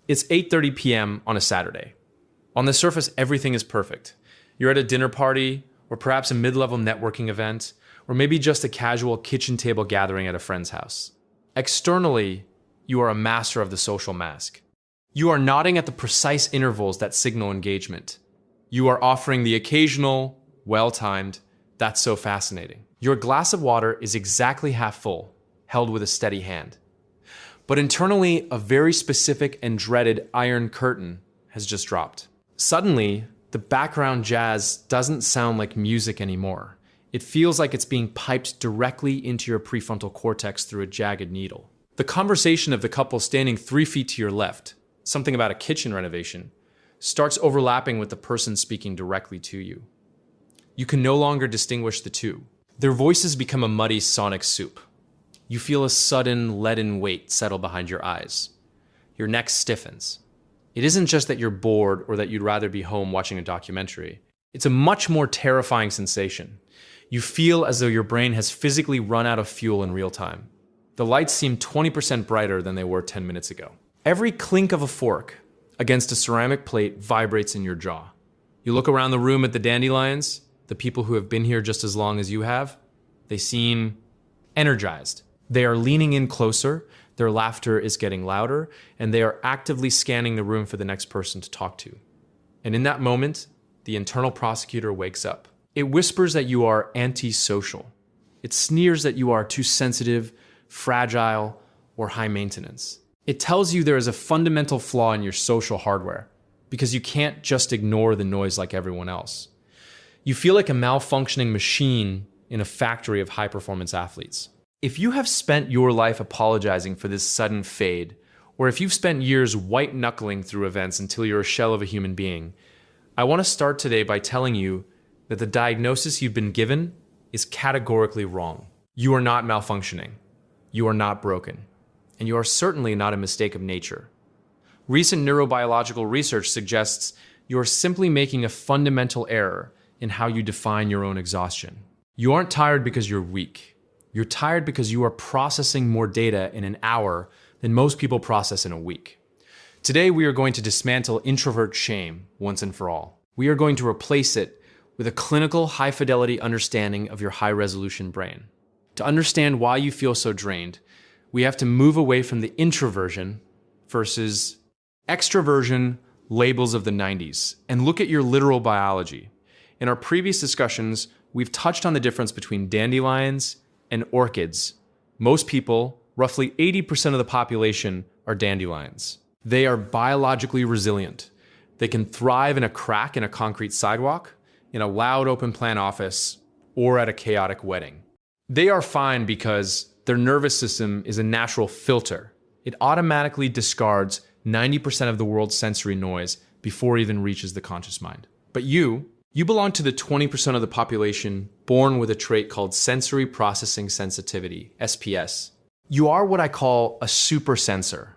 It's 8:30 p.m. on a Saturday. On the surface, everything is perfect. You're at a dinner party, or perhaps a mid-level networking event, or maybe just a casual kitchen table gathering at a friend's house. Externally, you are a master of the social mask. You are nodding at the precise intervals that signal engagement. You are offering the occasional, well-timed, "that's so fascinating." Your glass of water is exactly half full, held with a steady hand. But internally, a very specific and dreaded iron curtain has just dropped. Suddenly, the background jazz doesn't sound like music anymore. It feels like it's being piped directly into your prefrontal cortex through a jagged needle. The conversation of the couple standing 3 feet to your left, something about a kitchen renovation, starts overlapping with the person speaking directly to you. You can no longer distinguish the two. Their voices become a muddy sonic soup. You feel a sudden leaden weight settle behind your eyes. Your neck stiffens. It isn't just that you're bored or that you'd rather be home watching a documentary. It's a much more terrifying sensation. You feel as though your brain has physically run out of fuel in real time. The lights seem 20% brighter than they were 10 minutes ago. Every clink of a fork against a ceramic plate vibrates in your jaw. You look around the room at the dandelions, the people who have been here just as long as you have. They seem energized. They are leaning in closer, their laughter is getting louder, and they are actively scanning the room for the next person to talk to. And in that moment, the internal prosecutor wakes up. It whispers that you are antisocial. It sneers that you are too sensitive, fragile, or high maintenance. It tells you there is a fundamental flaw in your social hardware, because you can't just ignore the noise like everyone else. You feel like a malfunctioning machine in a factory of high-performance athletes. If you have spent your life apologizing for this sudden fade, or if you've spent years white-knuckling through events until you're a shell of a human being, I want to start today by telling you that the diagnosis you've been given is categorically wrong. You are not malfunctioning. You are not broken. And you are certainly not a mistake of nature. Recent neurobiological research suggests you are simply making a fundamental error in how you define your own exhaustion. You aren't tired because you're weak. You're tired because you are processing more data in an hour than most people process in a week. Today, we are going to dismantle introvert shame once and for all. We are going to replace it with a clinical, high-fidelity understanding of your high-resolution brain. To understand why you feel so drained, we have to move away from the introversion versus extroversion labels of the 90s and look at your literal biology. In our previous discussions, we've touched on the difference between dandelions and orchids. Most people, roughly 80% of the population, are dandelions. They are biologically resilient. They can thrive in a crack in a concrete sidewalk, in a loud open-plan office, or at a chaotic wedding. They are fine because their nervous system is a natural filter. It automatically discards 90% of the world's sensory noise before it even reaches the conscious mind. But you belong to the 20% of the population born with a trait called sensory processing sensitivity, SPS. You are what I call a super sensor.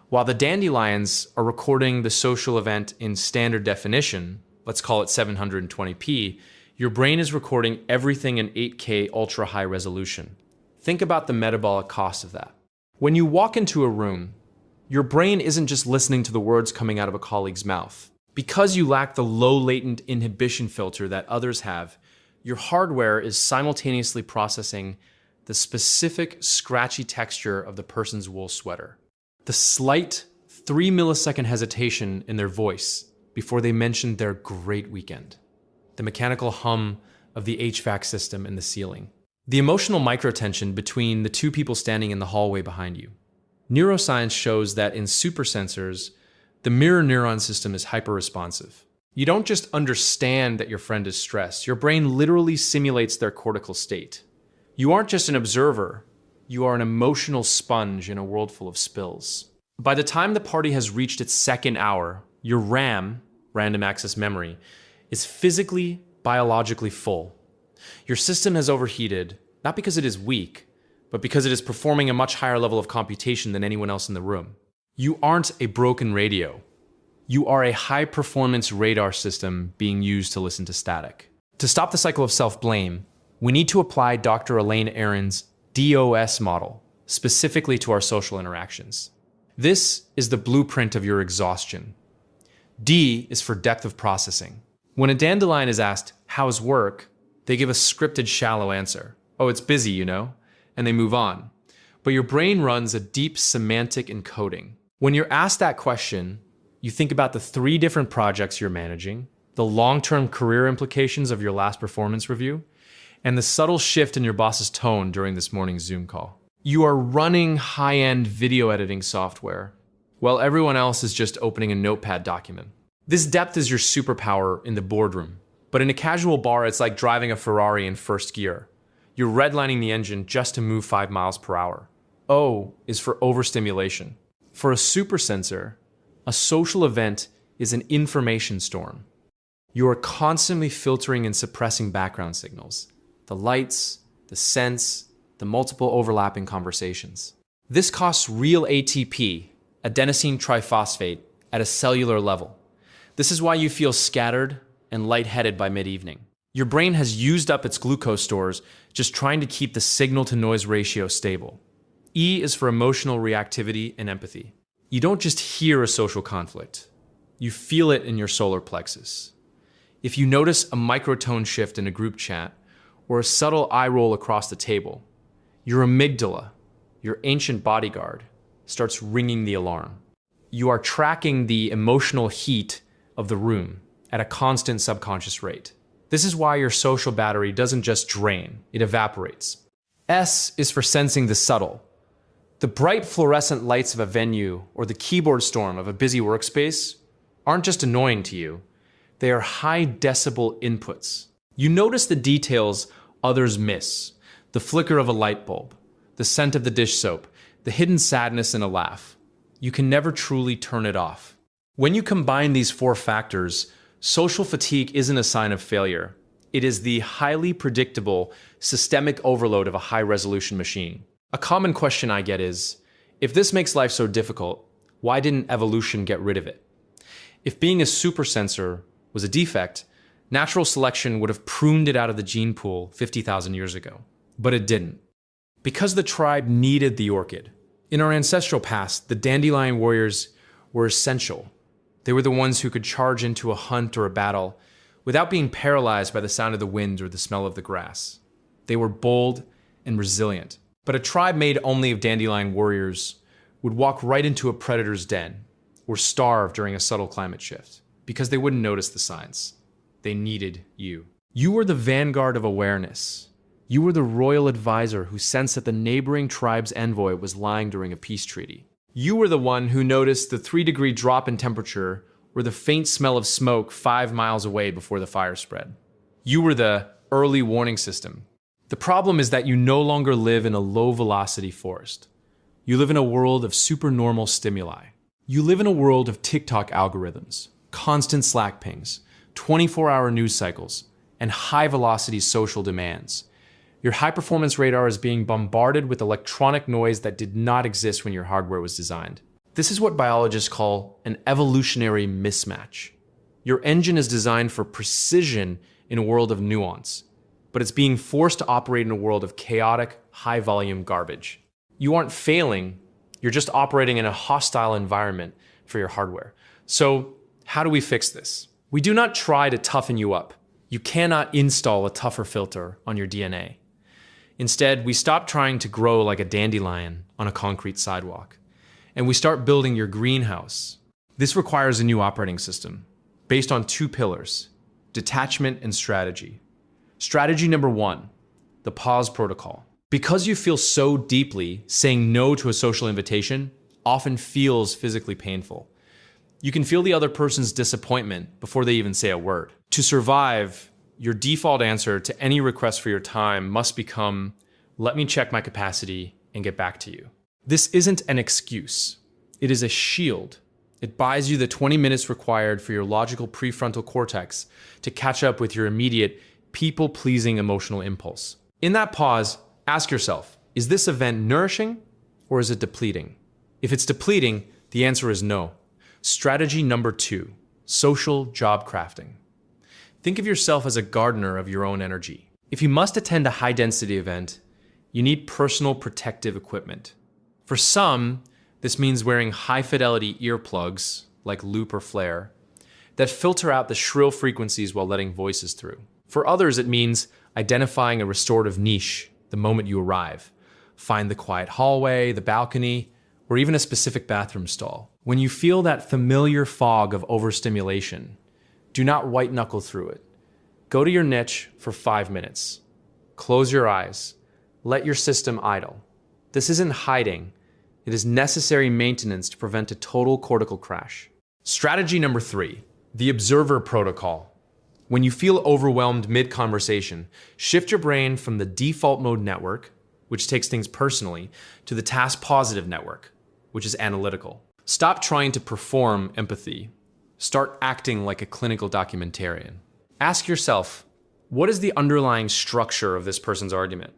While the dandelions are recording the social event in standard definition, let's call it 720p, your brain is recording everything in 8K ultra high resolution. Think about the metabolic cost of that. When you walk into a room, your brain isn't just listening to the words coming out of a colleague's mouth. Because you lack the low latent inhibition filter that others have, your hardware is simultaneously processing the specific scratchy texture of the person's wool sweater, the slight 3-millisecond hesitation in their voice before they mention their great weekend, the mechanical hum of the HVAC system in the ceiling, the emotional microtension between the two people standing in the hallway behind you. Neuroscience shows that in supersensors, the mirror neuron system is hyper-responsive. You don't just understand that your friend is stressed. Your brain literally simulates their cortical state. You aren't just an observer. You are an emotional sponge in a world full of spills. By the time the party has reached its second hour, your RAM, random access memory, is physically, biologically full. Your system has overheated, not because it is weak, but because it is performing a much higher level of computation than anyone else in the room. You aren't a broken radio. You are a high-performance radar system being used to listen to static. To stop the cycle of self-blame, we need to apply Dr. Elaine Aron's DOS model specifically to our social interactions. This is the blueprint of your exhaustion. D is for depth of processing. When a dandelion is asked, "How's work?" they give a scripted, shallow answer. "Oh, it's busy, you know," and they move on. But your brain runs a deep semantic encoding. When you're asked that question, you think about the 3 different projects you're managing, the long-term career implications of your last performance review, and the subtle shift in your boss's tone during this morning's Zoom call. You are running high-end video editing software, while everyone else is just opening a notepad document. This depth is your superpower in the boardroom, but in a casual bar, it's like driving a Ferrari in first gear. You're redlining the engine just to move 5 miles per hour. O is for overstimulation. For a supersensor, a social event is an information storm. You are constantly filtering and suppressing background signals, the lights, the scents, the multiple overlapping conversations. This costs real ATP, adenosine triphosphate, at a cellular level. This is why you feel scattered and lightheaded by mid-evening. Your brain has used up its glucose stores just trying to keep the signal-to-noise ratio stable. E is for emotional reactivity and empathy. You don't just hear a social conflict. You feel it in your solar plexus. If you notice a microtone shift in a group chat or a subtle eye roll across the table, your amygdala, your ancient bodyguard, starts ringing the alarm. You are tracking the emotional heat of the room at a constant subconscious rate. This is why your social battery doesn't just drain, it evaporates. S is for sensing the subtle. The bright fluorescent lights of a venue or the keyboard storm of a busy workspace aren't just annoying to you, they are high decibel inputs. You notice the details others miss, the flicker of a light bulb, the scent of the dish soap, the hidden sadness in a laugh. You can never truly turn it off. When you combine these 4 factors, social fatigue isn't a sign of failure. It is the highly predictable systemic overload of a high-resolution machine. A common question I get is, if this makes life so difficult, why didn't evolution get rid of it? If being a supersensor was a defect, natural selection would have pruned it out of the gene pool 50,000 years ago. But it didn't. Because the tribe needed the orchid. In our ancestral past, the dandelion warriors were essential. They were the ones who could charge into a hunt or a battle without being paralyzed by the sound of the wind or the smell of the grass. They were bold and resilient. But a tribe made only of dandelion warriors would walk right into a predator's den or starve during a subtle climate shift because they wouldn't notice the signs. They needed you. You were the vanguard of awareness. You were the royal advisor who sensed that the neighboring tribe's envoy was lying during a peace treaty. You were the one who noticed the 3-degree drop in temperature or the faint smell of smoke 5 miles away before the fire spread. You were the early warning system. The problem is that you no longer live in a low-velocity forest. You live in a world of supernormal stimuli. You live in a world of TikTok algorithms, constant Slack pings, 24-hour news cycles, and high-velocity social demands. Your high-performance radar is being bombarded with electronic noise that did not exist when your hardware was designed. This is what biologists call an evolutionary mismatch. Your engine is designed for precision in a world of nuance, but it's being forced to operate in a world of chaotic, high-volume garbage. You aren't failing, you're just operating in a hostile environment for your hardware. So, how do we fix this? We do not try to toughen you up. You cannot install a tougher filter on your DNA. Instead, we stop trying to grow like a dandelion on a concrete sidewalk, and we start building your greenhouse. This requires a new operating system, based on 2 pillars, detachment and strategy. Strategy number 1, the pause protocol. Because you feel so deeply, saying no to a social invitation often feels physically painful. You can feel the other person's disappointment before they even say a word. To survive, your default answer to any request for your time must become, "Let me check my capacity and get back to you." This isn't an excuse. It is a shield. It buys you the 20 minutes required for your logical prefrontal cortex to catch up with your immediate people-pleasing emotional impulse. In that pause, ask yourself, is this event nourishing or is it depleting? If it's depleting, the answer is no. Strategy number 2, social job crafting. Think of yourself as a gardener of your own energy. If you must attend a high-density event, you need personal protective equipment. For some, This means wearing high-fidelity earplugs, like loop or flare, that filter out the shrill frequencies while letting voices through. For others, it means identifying a restorative niche the moment you arrive. Find the quiet hallway, the balcony, or even a specific bathroom stall. When you feel that familiar fog of overstimulation, do not white-knuckle through it. Go to your niche for 5 minutes. Close your eyes. Let your system idle. This isn't hiding. It is necessary maintenance to prevent a total cortical crash. Strategy number 3, the observer protocol. When you feel overwhelmed mid-conversation, shift your brain from the default mode network, which takes things personally, to the task-positive network, which is analytical. Stop trying to perform empathy. Start acting like a clinical documentarian. Ask yourself, what is the underlying structure of this person's argument?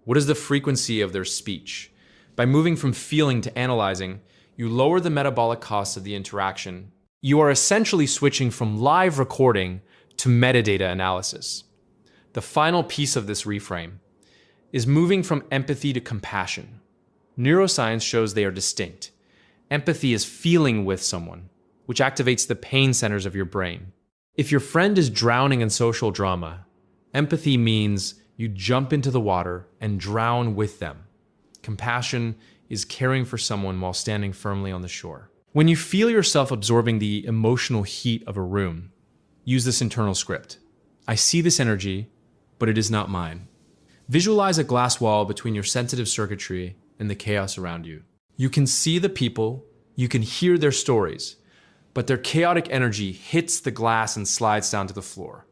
What is the frequency of their speech? By moving from feeling to analyzing, you lower the metabolic costs of the interaction. You are essentially switching from live recording to metadata analysis. The final piece of this reframe is moving from empathy to compassion. Neuroscience shows they are distinct. Empathy is feeling with someone, which activates the pain centers of your brain. If your friend is drowning in social drama, empathy means you jump into the water and drown with them. Compassion is caring for someone while standing firmly on the shore. When you feel yourself absorbing the emotional heat of a room, use this internal script. I see this energy, but it is not mine. Visualize a glass wall between your sensitive circuitry and the chaos around you. You can see the people, you can hear their stories, but their chaotic energy hits the glass and slides down to the floor.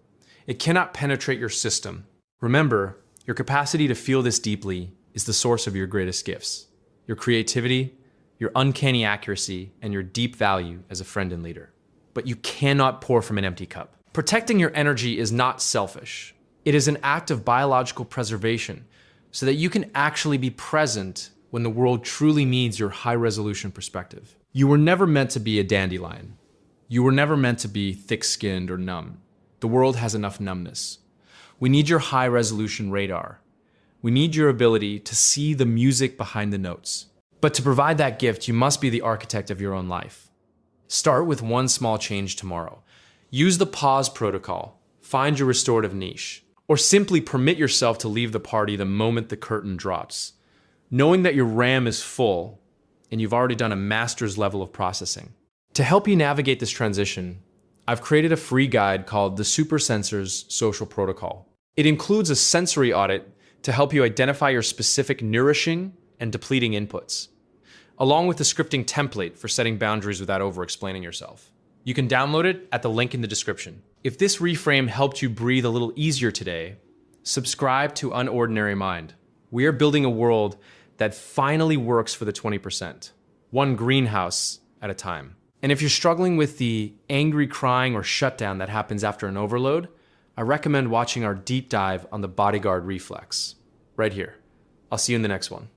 It cannot penetrate your system. Remember, your capacity to feel this deeply is the source of your greatest gifts. Your creativity, your uncanny accuracy, and your deep value as a friend and leader. But you cannot pour from an empty cup. Protecting your energy is not selfish. It is an act of biological preservation so that you can actually be present when the world truly needs your high-resolution perspective. You were never meant to be a dandelion. You were never meant to be thick-skinned or numb. The world has enough numbness. We need your high-resolution radar. We need your ability to see the music behind the notes. But to provide that gift, you must be the architect of your own life. Start with one small change tomorrow. Use the pause protocol. Find your restorative niche. Or simply permit yourself to leave the party the moment the curtain drops, knowing that your RAM is full and you've already done a master's level of processing. To help you navigate this transition, I've created a free guide called the Super Sensors Social Protocol. It includes a sensory audit to help you identify your specific nourishing and depleting inputs, along with a scripting template for setting boundaries without over-explaining yourself. You can download it at the link in the description. If this reframe helped you breathe a little easier today, subscribe to Unordinary Mind. We are building a world that finally works for the 20%, one greenhouse at a time. And if you're struggling with the angry crying or shutdown that happens after an overload, I recommend watching our deep dive on the bodyguard reflex, right here. I'll see you in the next one.